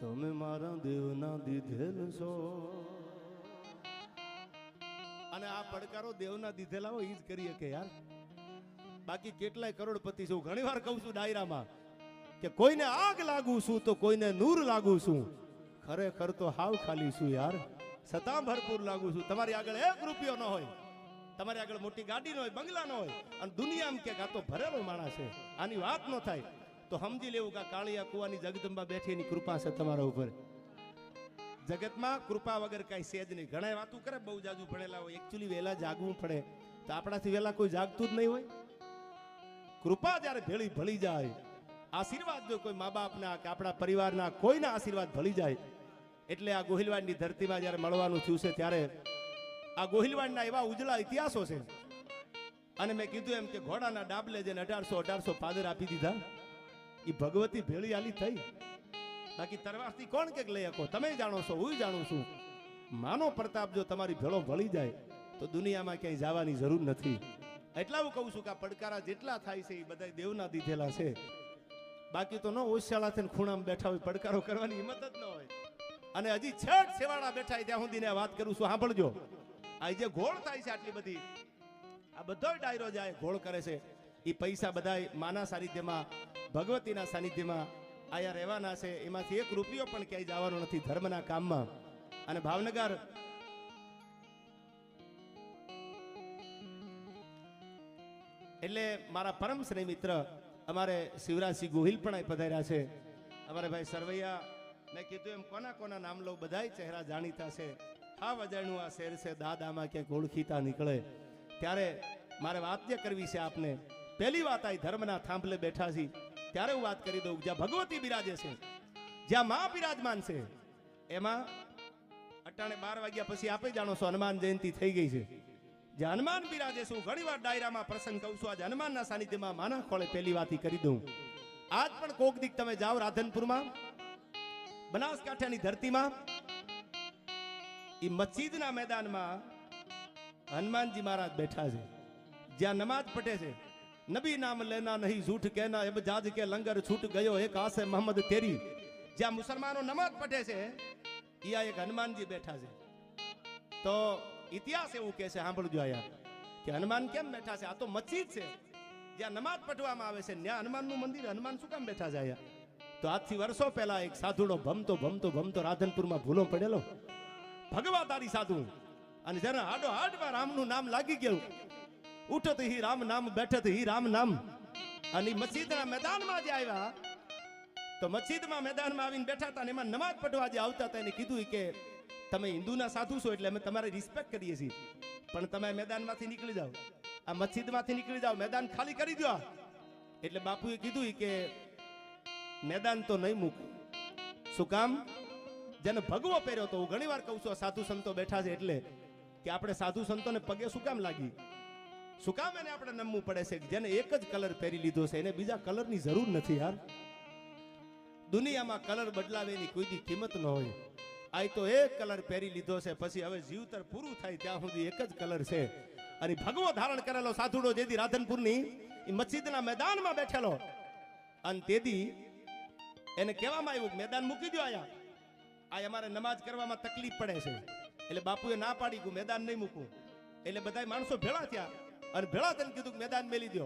તમે મારા દેવના દીધેલ છો. અને આ પડકારો દેવના દીધેલા હોય ઈ જ કરીએ કે યાર. બાકી કેટલાય કરોડપતિ છું. ઘણી વાર કહું છું ડાયરામાં કે કોઈને આગ લાગુ છું તો કોઈને નૂર લાગુ છું, ખરેખર તો હાવ ખાલી છું યાર. છતાં ભરપૂર લાગુ છું. તમારી આગળ 1 રૂપિયો ન હોય, તમારી આગળ મોટી ગાડી ન હોય, બંગલા ન હોય, અને દુનિયામાં કે આ તો ભરેલો માણસ છે, આની વાત ન થાય, તો સમજી લેવું કે કાળિયા કુવાની જગદંબા બેઠી એની કૃપા છે તમારા ઉપર. જગતમાં કૃપા વગર કાંઈ સેજ નહીં. ઘણા વાતું કરે બહુ જાજુ ભણેલા હોય, એકચ્યુઅલી વહેલા જાગવું પડે. તો આપણાથી વહેલા કોઈ જાગતું જ નહીં હોય. કૃપા જ્યારે ભેળી ભળી જાય, આશીર્વાદ જો કોઈ મા બાપના કે આપણા પરિવારના કોઈના આશીર્વાદ ભળી જાય, એટલે આ ગોહિલવાડની ધરતીમાં જ્યારે મળવાનું થયું છે ત્યારે આ ગોહિલવાડના એવા ઉજળા ઇતિહાસો છે. અને મેં કીધું એમ કે ઘોડાના ડાબલે જેને 1800 પાદર આપી દીધા, એ ભગવતી ભેળી આલી થઈ. બાકી તરવારથી કોણ કે લઈ શકો? તમે જાણો છો, હું જાણું છું. માનો પ્રતાપ જો તમારી ભેળો ભળી જાય તો દુનિયામાં ક્યાંય જવાની જરૂર નથી. એટલા હું કહું છું કે આ પડકારા જેટલા થાય છે એ બધા દેવના દીધેલા છે. બાકી તો ન ઓશિયાળા થઈને ખૂણામાં બેઠા હોય, પડકારો કરવાની હિંમત જ ન હોય. અને હજી છેટ સેવાડા બેઠા ત્યાં સુધી વાત કરું છું, સાંભળજો. આ જે ઘોળ થાય છે આટલી બધી, આ બધો ડાયરો જાય ઘોળ કરે છે, એ પૈસા બધા માના સાનિધ્યમાં, ભગવતીના સાનિધ્યમાં આયા રહેવાના છે. એમાંથી 1 રૂપિયો પણ ક્યાંય જવાનો નથી ધર્મના કામમાં. અને ભાવનગર એટલે મારા પરમ સ્નેહી મિત્ર અમારે શિવરાજસિંહ ગોહિલ પણ પધાર્યા છે. અમારે ભાઈ સરવૈયા, મેં કીધું એમ કોના કોના નામ લઉં, બધાય ચહેરા જાણીતા છે. હા, વજાણું આ શેર છે, દાદામાં ક્યાંક ઓળખીતા નીકળે. ત્યારે મારે વાત જે કરવી છે આપને, પહેલી વાત આ ધર્મના થાંભલે બેઠા છીએ ત્યારે હું વાત કરી દઉં. જ્યાં ભગવતી બિરાજે છે, જ્યાં મા બિરાજમાન છે, એમાં 12 વાગ્યા પછી આપે જાણો છો હનુમાન જયંતિ થઈ ગઈ છે. જે હનુમાન બિરાજે છે, હું ઘણી વાર ડાયરામાં પ્રસંગ કહું છું. આજે હનુમાનના સાનિધ્યમાં માના ખોળે પહેલી વાત કરી દઉં. આજ પણ કોક દીક તમે જાઓ રાધનપુરમાં, બનાસકાંઠાની ધરતીમાં, એ મસ્જિદના મેદાનમાં હનુમાનજી મહારાજ બેઠા છે. જ્યાં નમાજ પઢે છે, નબી નામ લેના નહીં ઝૂઠ કહેના, એબ જાજ કે લંગર છૂટ ગયો એક આસે મોહમ્મદ તેરી. જ્યાં મુસલમાનો નમાજ પઢે છે, અહીંયા એક હનુમાનજી બેઠા છે. તો ઇતિહાસ એવું કહે છે, સાંભળજો આયા, કે હનુમાન કેમ બેઠા છે? આ તો મસ્જિદ છે જ્યાં નમાજ પઢવામાં આવે છે, ત્યાં હનુમાનનું મંદિર. હનુમાન શું કામ બેઠા છે આયા? તો આજથી વર્ષો પહેલા એક સાધુડો ભમતો ભમતો ભમતો રાધનપુરમાં ભૂલો પડેલો, ભગવાતારી સાધુ. અને જરા હાડો હાડમાં રામનું નામ લાગી ગયું. ઉઠત હી રામ નામ, બેઠત હી રામ નામ. અને મસ્જિદના મેદાનમાં જે આવ્યા, તો મસ્જિદમાં મેદાનમાં આવીને બેઠા હતા, એમાં નમાજ પઢવા જે આવતા હતા એને કીધું કે તમે હિન્દુના સાધુ છો એટલે અમે તમારી રિસ્પેક્ટ કરીએ છીએ, પણ તમે મેદાનમાંથી નીકળી જાઓ, આ મસ્જિદમાંથી નીકળી જાઓ, મેદાન ખાલી કરી દો. એટલે બાપુએ કીધું કે મેદાન તો નહીં મૂકું. શું કામ? જેને ભગવો પહેર્યો તો, હું ઘણી વાર કહું છું સાધુ સંતો બેઠા છે એટલે કે આપણે સાધુ સંતોને પગે શું કામ લાગી, શું કામ એને આપણે નમવું પડે છે? જેને એક જ કલર પહેરી લીધો છે એને બીજા કલરની જરૂર નથી યાર. દુનિયામાં કલર બદલાવેની કોઈ દી કિંમત ન હોય. આ તો એક કલર પહેરી લીધો છે, પછી હવે જીવતર પૂરું થાય ત્યાં સુધી એક જ કલર છે. અને ભગવો ધારણ કરેલો સાધુડો જેથી રાધનપુરની મસ્જિદના મેદાનમાં બેઠેલો, અને તેથી એને કહેવામાં આવ્યું મેદાન મૂકી દો, આયા અમારે નમાજ કરવામાં તકલીફ પડે છે. એટલે બાપુએ ના પાડી કે મેદાન નહીં મૂકવું. એટલે બધા માણસો ભેળા થયા અને ભેળા થઈને કીધું કે મેદાન મેલી દો,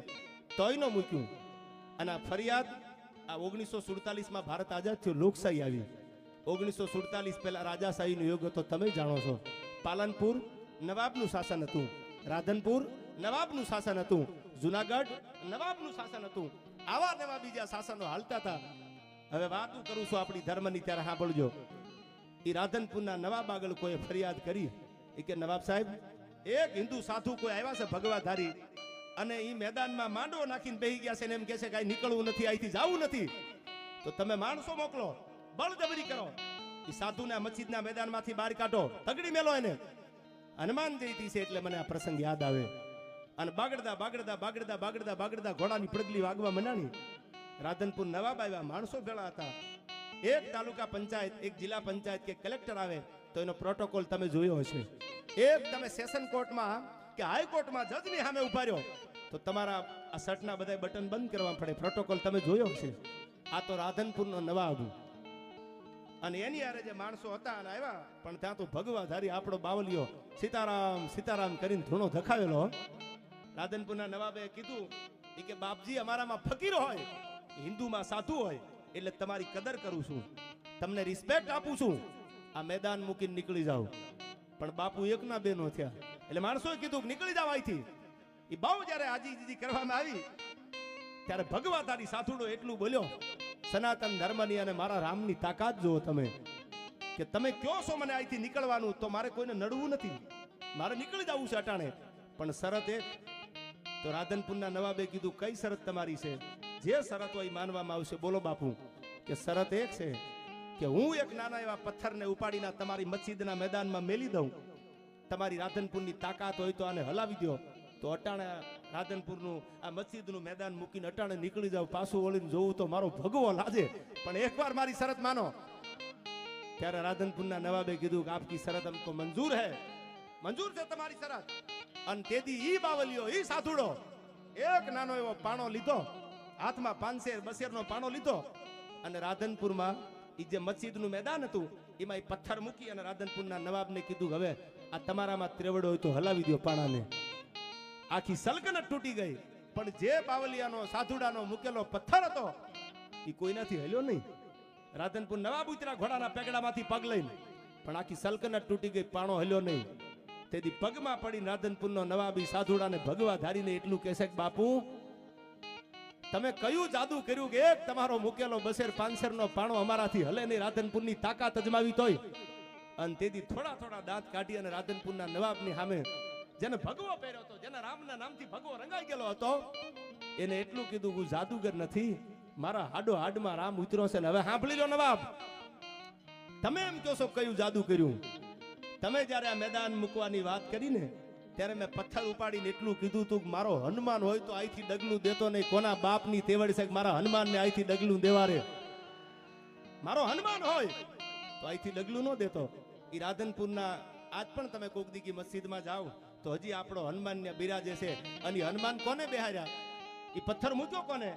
તોય ન મૂક્યું. અને આ ફરિયાદ આ 1947માં ભારત આઝાદ થયો, લોકશાહી આવી. 1947 પહેલા રાજાશાહીનો યુગ હતો, તમે જાણો છો. પાલનપુર નવાબનું શાસન હતું, રાધનપુર નવાબનું શાસન હતું, જુનાગઢ નવાબનું શાસન હતું. આવા નવા બીજા શાસનો હાલતા હતા. હવે વાતું કરું છું આપણી ધર્મની, ત્યારે સાંભળજો. એ રાધનપુરના નવાબ આગળ કોઈ ફરિયાદ કરી કે નવાબ સાહેબ, એક હિન્દુ સાધુ કોઈ આવ્યા છે ભગવાધારી, અને એ મેદાનમાં માંડવો નાખીને બેહી ગયા છે ને એમ કહે છે કે નીકળવું નથી, અહીંથી જવું નથી, તો તમે માણસો મોકલો, બળજબરી કરો, એ સાધુને મસ્જિદના મેદાનમાંથી બહાર કાઢો, તગડી મેલો એને. હનુમાન જયંતિ છે એટલે મને આ પ્રસંગ યાદ આવે. અને બાગડતા બાગડતા બાગડતા બાગડતા બાગડતા ઘોડાની પડગલી વાગવા મંડાણી. રાધનપુર નવાબ આવ્યા, માણસો ભેળા હતા. એક તાલુકા પંચાયત, એક જિલ્લા પંચાયત કે કલેક્ટર આવે તો એનો પ્રોટોકોલ તમે જોયો હશે. એક તમે સેશન કોર્ટમાં કે હાઈકોર્ટમાં જજની સામે ઉભા રહ્યો તો તમારા આ શર્ટના બધા બટન બંધ કરવા પડે. પ્રોટોકોલ તમે જોયો હશે. આ તો રાધનપુરનો નવાબ, અને એની હારે જે માણસો હતા અને આવ્યા પણ ત્યાં તો ભગવાધારી આપણો બાવલિયો સીતારામ સીતારામ કરીને ધૂણો ધખાવેલો. રાધનપુરના નવાબે કીધું કે બાપજી અમારામાં ફકીર હોય, હિન્દુમાં સાધુ હોય, એટલે તમારી કદર કરું છું, તમને રિસ્પેક્ટ આપું છું, આ મેદાન મૂકીને નીકળી જાઓ. પણ બાપુ એકના બે નો થયા એટલે માણસોએ કીધું નીકળી જાવ અહીંથી. એ બહુ જ્યારે આજીજી કરવામાં આવી ત્યારે ભગવાધારી સાધુડો એટલું બોલ્યો, સનાતન ધર્મની અને મારા રામની તાકાત જુઓ તમે, કે તમે કયો છો મને અહીંથી નીકળવાનું, તો મારે કોઈને નડવું નથી, મારે નીકળી જવું છે અટાણે. પણ શરત એક. તો રાધનપુરના નવાબે કીધું કઈ શરત તમારી છે? જે શરત હોય માનવામાં આવશે. બોલો બાપુ. કે શરત એક છે કે હું એક નાના એવા પથ્થરને ઉપાડીને તમારી મસ્જિદના મેદાનમાં મેલી દઉં, તમારી રાધનપુરની તાકાત હોય તો આને હલાવી દો, તો અટાણે રાધનપુરનું આ મસ્જિદનું મેદાન મૂકીને અટાણે નીકળી જાવ, પાછું વળીને જોવું તો મારો ભગવો લાજે, પણ એકવાર મારી શરત માનો. ત્યારે રાધનપુરના નવાબે કીધું કે આપકી શરત हमको મંજૂર હે, મંજૂર છે તમારી શરત. અને તેથી ઈ બાવલિયો ઈ સાધુડો એક નાનો એવો પાણો લીધો, હાથમાં 500 નો પાણો લીધો, અને રાધનપુરમાં ઈ જે મસ્જિદનું મેદાન હતું એમાં પથ્થર મૂકી અને રાધનપુરના નવાબને કીધું હવે આ તમારામાં ત્રેવડો હોય તો હલાવી દો પાણાને. આખી સલ્તનત તૂટી ગઈ, પણ જે બાવલિયાનો સાધુડાનો મૂકેલો પથ્થર હતો એ કોઈનાથી હલ્યો નહીં. રાધનપુર નવાબ ઉતરા ઘોડાના પેગડામાંથી પગ લઈને, પણ આખી સલ્તનત તૂટી ગઈ, પાણો હલ્યો નહીં. તેથી પગમાં પડી રાધનપુરનો નવાબી સાધુડાને ભગવા ધારીને એટલું કહેશે કે બાપુ તમે કયું જાદુ કર્યું કે એક તમારો મૂકેલો 200-500 નો પાણો અમારાથી હલે નહીં, રાધનપુરની તાકાત અજમાવી તોય. અને તેથી થોડા થોડા દાંત કાઢી અને રાધનપુરના નવાબની સામે જેને ભગવો પહેર્યો હતો, જેના રામના નામથી ભગવો રંગાઈ ગયેલો હતો, એને એટલું કીધું હું જાદુગર નથી, મારા હાડો હાડમાં રામ ઉતર્યો છે. ને હવે સાંભળી લો નવાબ, તમે એમ કહો છો કયું જાદુ કર્યું? તમે જ્યારે આ મેદાન મૂકવાની વાત કરીને ત્યારે મેં પથ્થર ઉપાડીને એટલું કીધું તું કે મારો હનુમાન હોય તો અહીંથી ડગલું દેતો નહીં. કોના બાપની તેવડ છે મારા હનુમાનને અહીંથી ડગલું દેવારે? મારો હનુમાન હોય તો અહીંથી ડગલું ન દેતો. એ રાધનપુરના આજ પણ તમે કોક દીકી મસ્જિદમાં જાઓ તો હજી આપણો હનુમાન ને બિરાજે છે. અને હનુમાન કોને બેહાર્યા? એ પથ્થર મૂક્યો કોને?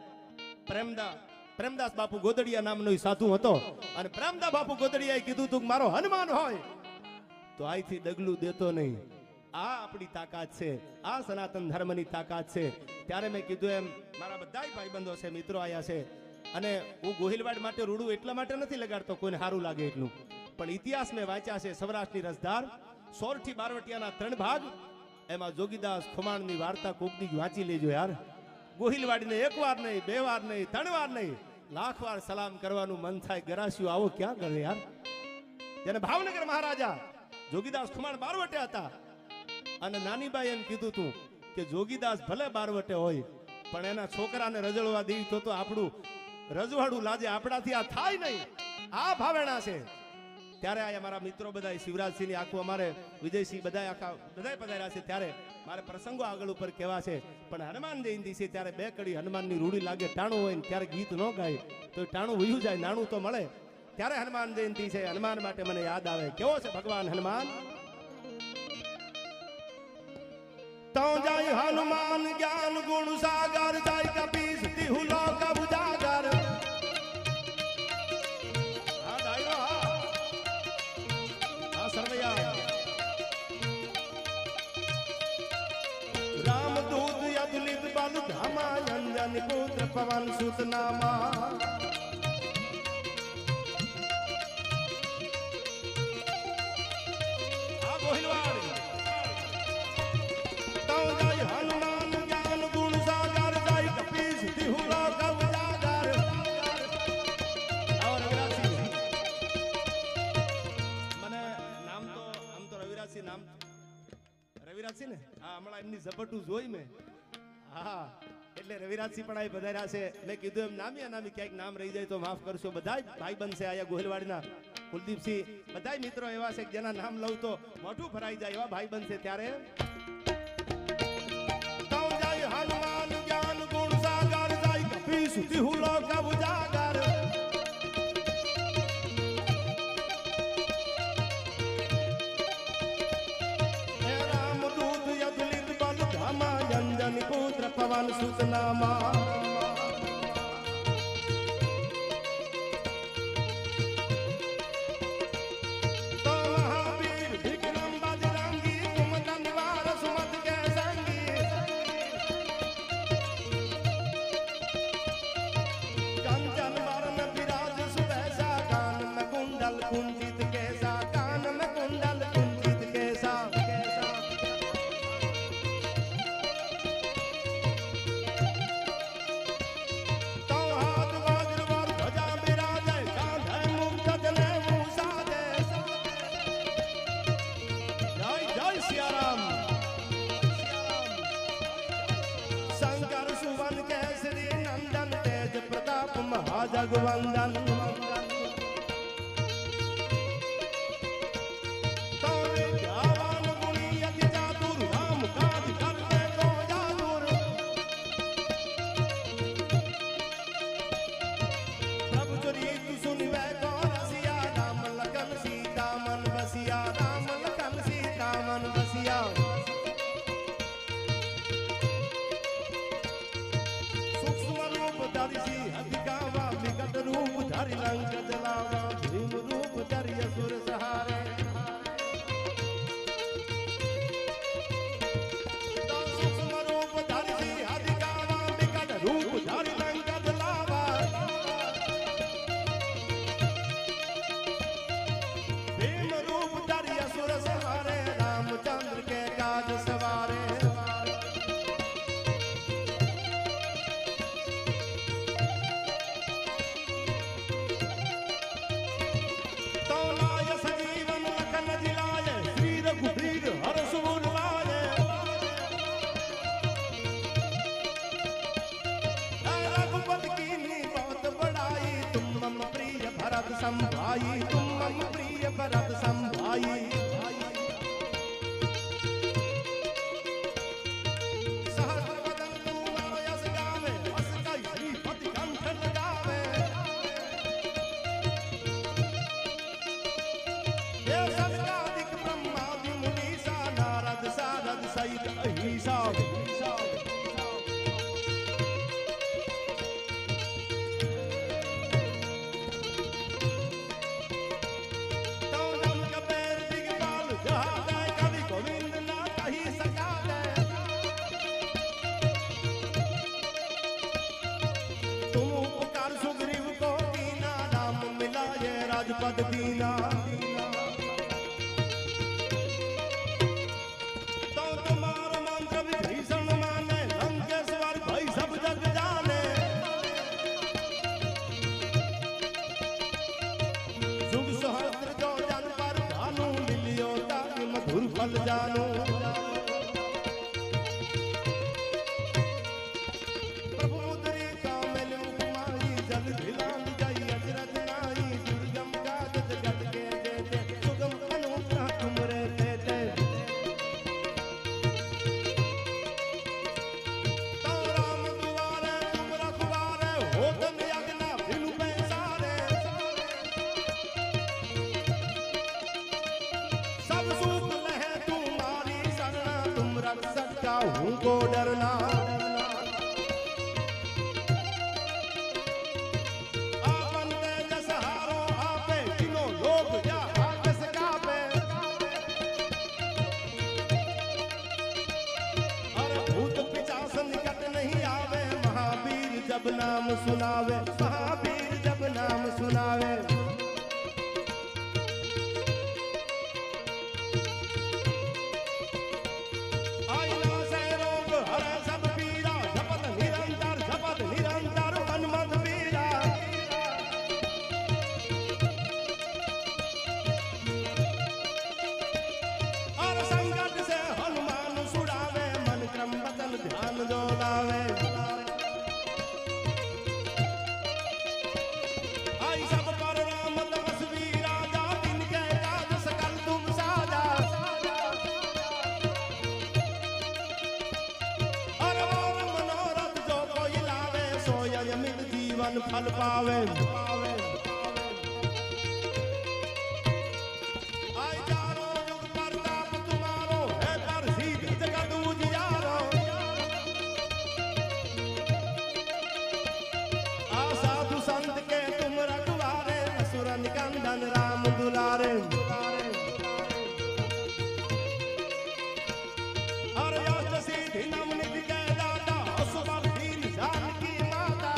પ્રેમદાસ બાપુ ગોદડિયા નામનો સાધુ હતો, અને પ્રેમદાસ બાપુ ગોદડિયાએ કીધું તું મારો હનુમાન હોય તો અહીંથી ડગલું દેતો નહીં. આ આપણી તાકાત છે, આ સનાતન ધર્મની તાકાત છે. ત્યારે મેં કીધું એમ મારા બધા ભાઈબંધો છે, મિત્રો આયા છે, અને હું ગોહિલવાડ માટે રૂડું એટલા માટે નથી લગાડતો કોઈને સારું લાગે એટલું, પણ ઇતિહાસ મેં વાંચ્યા છે. સૌરાષ્ટ્રની રસધાર, સોરઠી બારવટિયાના 3 ભાગ, એમાં જોગીદાસ ખુમાણની વાર્તા કોકની વાંચી લેજો યાર. ગોહિલવાડીને 1 વાર નહીં, 2 વાર નહીં, 3 વાર નહીં, લાખ વાર સલામ કરવાનું મન થાય. ગરાસિયો આવો ક્યાં કરે યાર? જેને ભાવનગર મહારાજા જોગીદાસ ખુમાણ બારવટે હતા, અને નાનીબાઈ એમ કીધું તું કે જોગીદાસ ભલે બારવટે હોય પણ એના છોકરાને રજળવા દેવી તો આપણું રજવાડું લાજે, આપણાથી આ થાય નહીં. આ ભાવેણા છે. ત્યારે આ મારા મિત્રો બધા શિવરાજસિંહની આખું અમારે વિજયસિંહ બધા પધાર્યા છે. ત્યારે મારે પ્રસંગો આગળ ઉપર કહેવા છે, પણ હનુમાન જયંતિ છે ત્યારે 2 કડી હનુમાનની રૂડી લાગે. ટાણું હોય ને ત્યારે ગીત ન ગાય તો ટાણું વયું જાય, નાણું તો મળે. ત્યારે હનુમાન જયંતિ છે. હનુમાન માટે મને યાદ આવે કેવો છે ભગવાન હનુમાન. તો જાય હનુમાન જ્ઞાન ગુણ સાગર, જાય કપીસ તિહુ લોક ઉજાગર. હા ડાયરો, હા સરવૈયા. રામદૂત અતુલિત બલ ધામા, અંજન પુત્ર પવન સુત નામા. હનુમાન જ્ઞાન ગુણ સાગર, જાય કપીસ તિહુ લોક ઉજાગર. મને નામ તો આમ તો રવિરાજસિંહ નામ, રવિરાજસિંહ ને હા, હમણાં એમની ઝપટું જોઈ મેં. હા, એટલે રવિરાજસિંહ પણ આ પધાર્યા છે. મેં કીધું એમ નામી અનામી ક્યાંક નામ રહી જાય તો માફ કરશો. બધા ભાઈ બનશે આયા ગોહિલવાડના. કુલદીપસિંહ બધા મિત્રો એવા છે કે જેના નામ લઉં તો મોઢું ભરાઈ જાય એવા ભાઈ બનશે. ત્યારે હનુમાન જ્ઞાન ગુણ સાગર, જાય કપીસ તિહુ લોક ઉજાગર. હે રામદૂત અતુલિત બલ ધામા, અંજન પુત્ર પવન સુત નામા. महाजगवंदन लंक जलावा भीम रूप धरि असुर सहारे तो सूक्ष्म रूप धरि अधिकावा विकट रूप धरि लंक जलावा भीम रूप धरि असुर सहारे रामचंद्र के काज सवारे संभाई तुम मम प्रिय भरत संभाई सहस्र बदन तुम्हारा यश गावे अस कई श्रीपति कंठ लगावे ये सनकादिक ब्रह्मादि मुनीसा नारद सारद सहित अहिसा राजपद दीना तो तुम्हारा मंत्र विभीषण माने लंकेश्वर भाई सब जग जाने जुग सहस्त्र जो जन पर भानु मिलियो ताकि मधुर फल जानो प्रभु मुद्री का मेल मुखमाई जल धिलान जाई अजरत नाई सकता हूँ को डरना आपन तेजस हारो आपे तीनों लोग या आकाश कापे और भूत पिशाच निकट नहीं आवे महावीर जब नाम सुनावे महावीर जब नाम सुनावे जीवन फल पावे आई जानो युग प्रताप तुम्हारो है पर सीध जगत उजियारो आ साधु संत के तुम रखवारे असुर निकंदन राम दुलारे और यश सिद्धि नवनिधि के दाता असुर दीन जानकी माता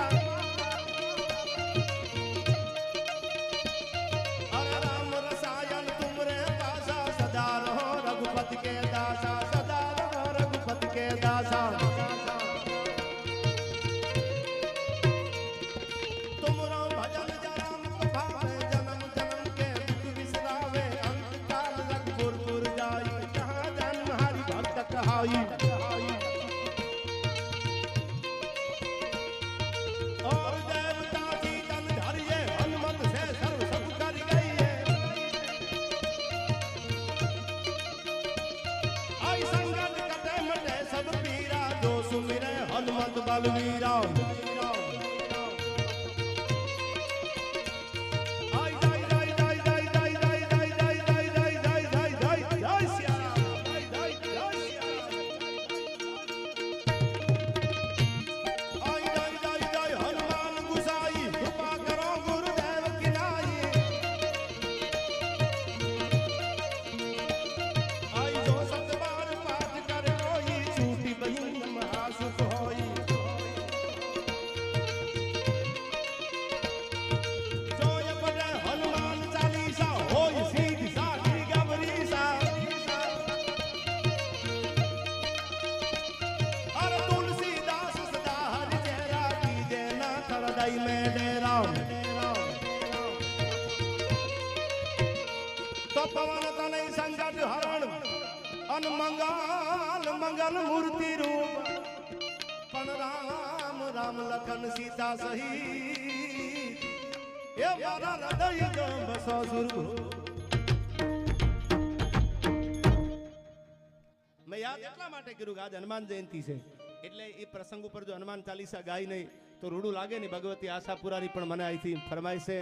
રામ તો પવન તને સંકટ હરણ અન મંગલ મંગલ મૂર્તિ રૂપ પણ રામ રામ લખન સીતા સહિત એ મારા હૃદય બસો સુરભ મેં યાદ એટલા માટે કર્યું કે આજ હનુમાન જયંતિ છે એટલે એ પ્રસંગ ઉપર જો હનુમાન ચાલીસા ગાય નહીં તો રૂડું લાગે ને. ભગવતી આશાપુરાની પણ મને અહીંથી ફરમાય છે